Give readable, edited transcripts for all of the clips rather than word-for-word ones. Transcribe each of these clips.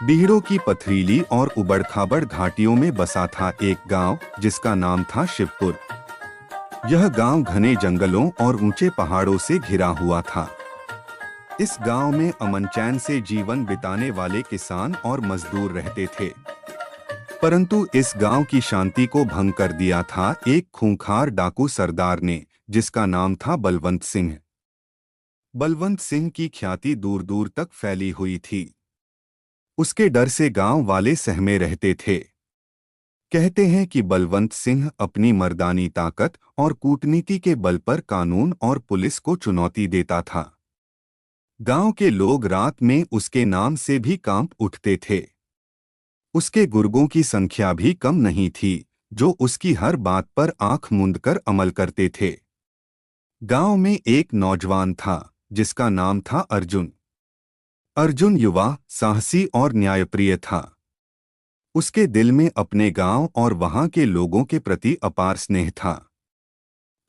बीहड़ों की पथरीली और उबड़-खाबड़ घाटियों में बसा था एक गांव जिसका नाम था शिवपुर। यह गांव घने जंगलों और ऊंचे पहाड़ों से घिरा हुआ था। इस गांव में अमन चैन से जीवन बिताने वाले किसान और मजदूर रहते थे। परंतु इस गांव की शांति को भंग कर दिया था एक खूंखार डाकू सरदार ने, जिसका नाम था बलवंत सिंह। बलवंत सिंह की ख्याति दूर दूर तक फैली हुई थी। उसके डर से गांव वाले सहमे रहते थे। कहते हैं कि बलवंत सिंह अपनी मर्दानी ताकत और कूटनीति के बल पर कानून और पुलिस को चुनौती देता था। गांव के लोग रात में उसके नाम से भी कांप उठते थे। उसके गुर्गों की संख्या भी कम नहीं थी, जो उसकी हर बात पर आंख मूंद कर अमल करते थे। गांव में एक नौजवान था जिसका नाम था अर्जुन। अर्जुन युवा, साहसी और न्यायप्रिय था। उसके दिल में अपने गांव और वहां के लोगों के प्रति अपार स्नेह था।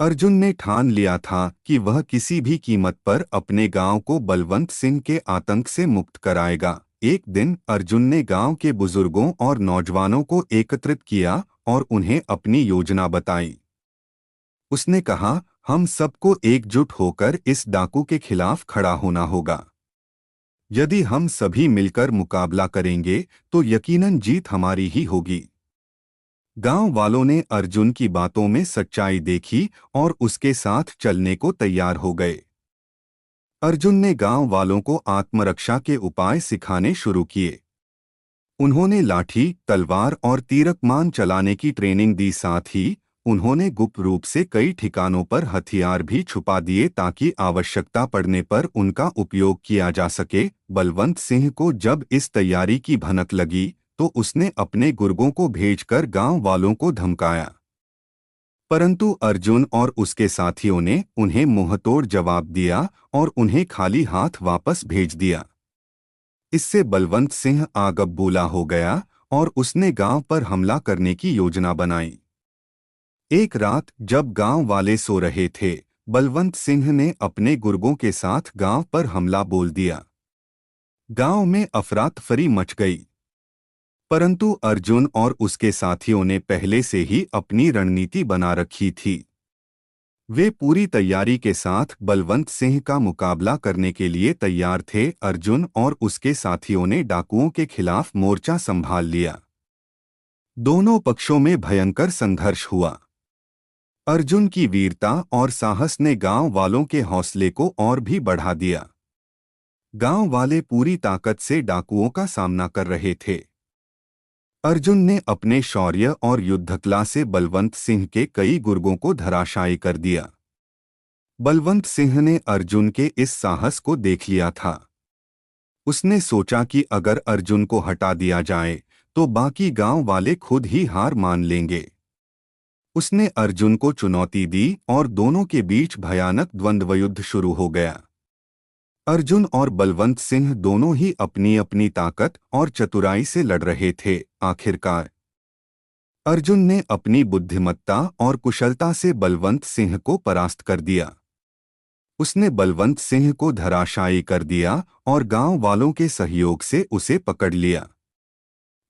अर्जुन ने ठान लिया था कि वह किसी भी कीमत पर अपने गांव को बलवंत सिंह के आतंक से मुक्त कराएगा। एक दिन अर्जुन ने गांव के बुजुर्गों और नौजवानों को एकत्रित किया और उन्हें अपनी योजना बताई। उसने कहा, हम सबको एकजुट होकर इस डाकू के खिलाफ खड़ा होना होगा। यदि हम सभी मिलकर मुकाबला करेंगे तो यकीनन जीत हमारी ही होगी। गांव वालों ने अर्जुन की बातों में सच्चाई देखी और उसके साथ चलने को तैयार हो गए। अर्जुन ने गांव वालों को आत्मरक्षा के उपाय सिखाने शुरू किए। उन्होंने लाठी, तलवार और तीरकमान चलाने की ट्रेनिंग दी। साथ ही उन्होंने गुप्त रूप से कई ठिकानों पर हथियार भी छुपा दिए ताकि आवश्यकता पड़ने पर उनका उपयोग किया जा सके। बलवंत सिंह को जब इस तैयारी की भनक लगी तो उसने अपने गुर्गों को भेजकर गांव वालों को धमकाया। परंतु अर्जुन और उसके साथियों ने उन्हें मुंहतोड़ जवाब दिया और उन्हें खाली हाथ वापस भेज दिया। इससे बलवंत सिंह आगबबूला हो गया और उसने गांव पर हमला करने की योजना बनाई। एक रात जब गांव वाले सो रहे थे, बलवंत सिंह ने अपने गुर्गों के साथ गांव पर हमला बोल दिया। गांव में अफरा-तफरी मच गई। परंतु अर्जुन और उसके साथियों ने पहले से ही अपनी रणनीति बना रखी थी। वे पूरी तैयारी के साथ बलवंत सिंह का मुकाबला करने के लिए तैयार थे। अर्जुन और उसके साथियों ने डाकुओं के खिलाफ मोर्चा संभाल लिया। दोनों पक्षों में भयंकर संघर्ष हुआ। अर्जुन की वीरता और साहस ने गांव वालों के हौसले को और भी बढ़ा दिया। गांव वाले पूरी ताकत से डाकुओं का सामना कर रहे थे। अर्जुन ने अपने शौर्य और युद्धकला से बलवंत सिंह के कई गुर्गों को धराशायी कर दिया। बलवंत सिंह ने अर्जुन के इस साहस को देख लिया था। उसने सोचा कि अगर अर्जुन को हटा दिया जाए तो बाकी गांव वाले खुद ही हार मान लेंगे। उसने अर्जुन को चुनौती दी और दोनों के बीच भयानक द्वंद्वयुद्ध शुरू हो गया। अर्जुन और बलवंत सिंह दोनों ही अपनी अपनी ताकत और चतुराई से लड़ रहे थे। आखिरकार अर्जुन ने अपनी बुद्धिमत्ता और कुशलता से बलवंत सिंह को परास्त कर दिया। उसने बलवंत सिंह को धराशायी कर दिया और गांव वालों के सहयोग से उसे पकड़ लिया।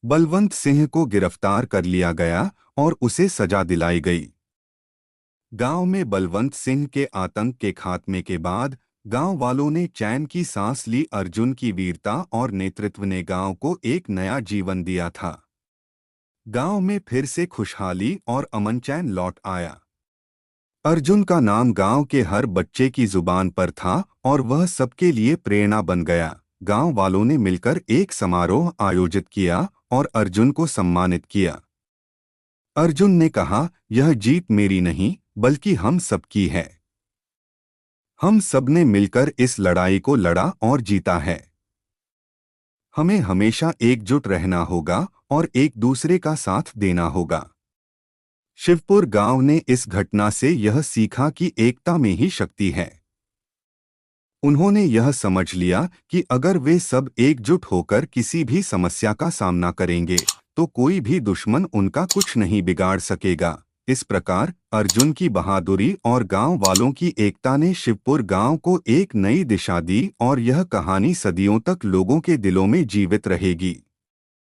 बलवंत सिंह को गिरफ्तार कर लिया गया और उसे सजा दिलाई गई। गांव में बलवंत सिंह के आतंक के खात्मे के बाद गांव वालों ने चैन की सांस ली। अर्जुन की वीरता और नेतृत्व ने गांव को एक नया जीवन दिया था। गांव में फिर से खुशहाली और अमन चैन लौट आया। अर्जुन का नाम गांव के हर बच्चे की जुबान पर था और वह सबके लिए प्रेरणा बन गया। गांव वालों ने मिलकर एक समारोह आयोजित किया और अर्जुन को सम्मानित किया। अर्जुन ने कहा, यह जीत मेरी नहीं बल्कि हम सबकी है। हम सबने मिलकर इस लड़ाई को लड़ा और जीता है। हमें हमेशा एकजुट रहना होगा और एक दूसरे का साथ देना होगा। शिवपुर गांव ने इस घटना से यह सीखा कि एकता में ही शक्ति है। उन्होंने यह समझ लिया कि अगर वे सब एकजुट होकर किसी भी समस्या का सामना करेंगे तो कोई भी दुश्मन उनका कुछ नहीं बिगाड़ सकेगा। इस प्रकार अर्जुन की बहादुरी और गांव वालों की एकता ने शिवपुर गांव को एक नई दिशा दी और यह कहानी सदियों तक लोगों के दिलों में जीवित रहेगी।